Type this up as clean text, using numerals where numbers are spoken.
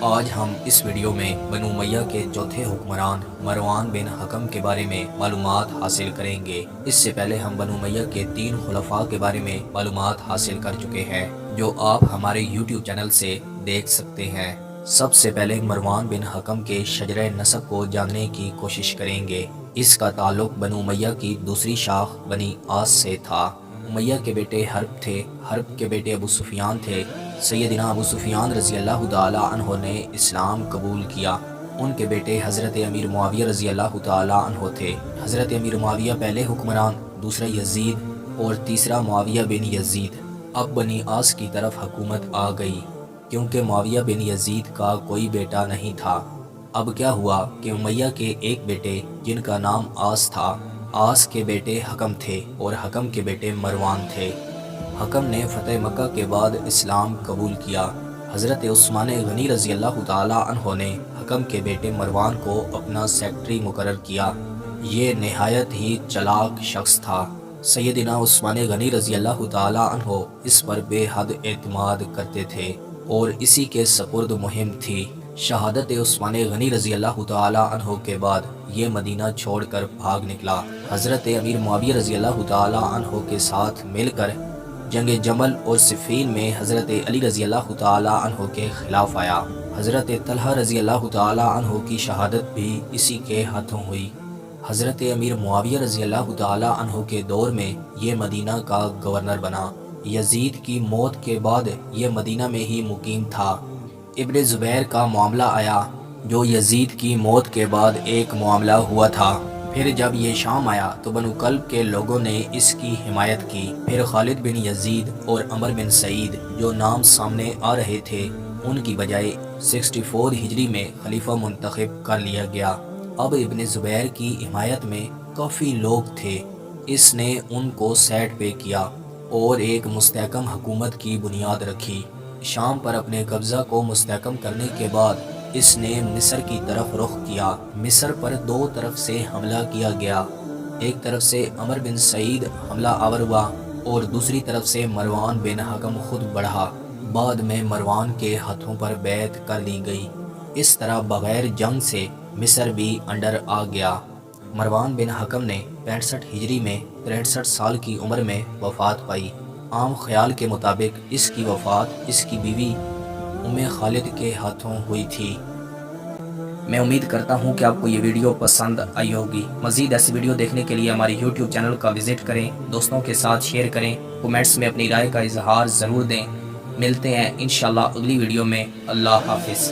آج ہم اس ویڈیو میں بنو امیہ کے چوتھے حکمران مروان بن حکم کے بارے میں معلومات حاصل کریں گے۔ اس سے پہلے ہم بنو امیہ کے 3 خلفاء کے بارے میں معلومات حاصل کر چکے ہیں جو آپ ہمارے یوٹیوب چینل سے دیکھ سکتے ہیں۔ سب سے پہلے مروان بن حکم کے شجرہ نسب کو جاننے کی کوشش کریں گے۔ اس کا تعلق بنو امیہ کی دوسری شاخ بنی عاص سے تھا۔ امیہ کے بیٹے حرب تھے، حرب کے بیٹے ابو سفیان تھے۔ سیدنا ابو سفیان رضی اللہ تعالیٰ عنہ نے اسلام قبول کیا۔ ان کے بیٹے حضرت امیر معاویہ رضی اللہ تعالیٰ عنہ تھے۔ حضرت امیر معاویہ پہلے حکمران، دوسرا یزید اور تیسرا معاویہ بن یزید۔ اب بنی عاص کی طرف حکومت آ گئی کیونکہ معاویہ بن یزید کا کوئی بیٹا نہیں تھا۔ اب کیا ہوا کہ امیہ کے ایک بیٹے جن کا نام عاص تھا، عاص کے بیٹے حکم تھے اور حکم کے بیٹے مروان تھے۔ حکم نے فتح مکہ کے بعد اسلام قبول کیا۔ حضرت عثمان غنی رضی اللہ تعالیٰ عنہ نے حکم کے بیٹے مروان کو اپنا سیکٹری مقرر کیا۔ یہ نہایت ہی چلاک شخص تھا۔ سیدنا عثمان غنی رضی اللہ تعالیٰ عنہ اس پر بے حد اعتماد کرتے تھے اور اسی کے سپرد مہم تھی۔ شہادت عثمان غنی رضی اللہ تعالیٰ عنہ کے بعد یہ مدینہ چھوڑ کر بھاگ نکلا۔ حضرت امیر معاویہ رضی اللہ تعالیٰ عنہ کے ساتھ مل کر جنگ جمل اور صفین میں حضرت علی رضی اللہ تعالیٰ عنہ کے خلاف آیا۔ حضرت طلحہ رضی اللہ تعالیٰ عنہ کی شہادت بھی اسی کے ہاتھوں ہوئی۔ حضرت امیر معاویہ رضی اللہ تعالیٰ عنہ کے دور میں یہ مدینہ کا گورنر بنا۔ یزید کی موت کے بعد یہ مدینہ میں ہی مقیم تھا۔ ابن زبیر کا معاملہ آیا جو یزید کی موت کے بعد ایک معاملہ ہوا تھا۔ پھر جب یہ شام آیا تو بنو کلب کے لوگوں نے اس کی حمایت کی۔ پھر خالد بن یزید اور عمر بن سعید جو نام سامنے آ رہے تھے ان کی بجائے 64 ہجری میں خلیفہ منتخب کر لیا گیا۔ اب ابن زبیر کی حمایت میں کافی لوگ تھے۔ اس نے ان کو سیٹ پہ کیا اور ایک مستحکم حکومت کی بنیاد رکھی۔ شام پر اپنے قبضہ کو مستحکم کرنے کے بعد اس نے مصر کی طرف رخ کیا۔ مصر پر 2 طرف سے حملہ کیا گیا۔ ایک طرف سے عمر بن سعید حملہ آور ہوا اور دوسری طرف سے مروان بن حکم خود بڑھا۔ بعد میں مروان کے ہاتھوں پر بیعت کر لی گئی۔ اس طرح بغیر جنگ سے مصر بھی انڈر آ گیا۔ مروان بن حکم نے 65 ہجری میں 63 سال کی عمر میں وفات پائی۔ عام خیال کے مطابق اس کی وفات اس کی بیوی ام خالد کے ہاتھوں ہوئی تھی۔ میں امید کرتا ہوں کہ آپ کو یہ ویڈیو پسند آئی ہوگی۔ مزید ایسی ویڈیو دیکھنے کے لیے ہمارے یوٹیوب چینل کا وزٹ کریں، دوستوں کے ساتھ شیئر کریں، کومنٹس میں اپنی رائے کا اظہار ضرور دیں۔ ملتے ہیں انشاءاللہ اگلی ویڈیو میں۔ اللہ حافظ۔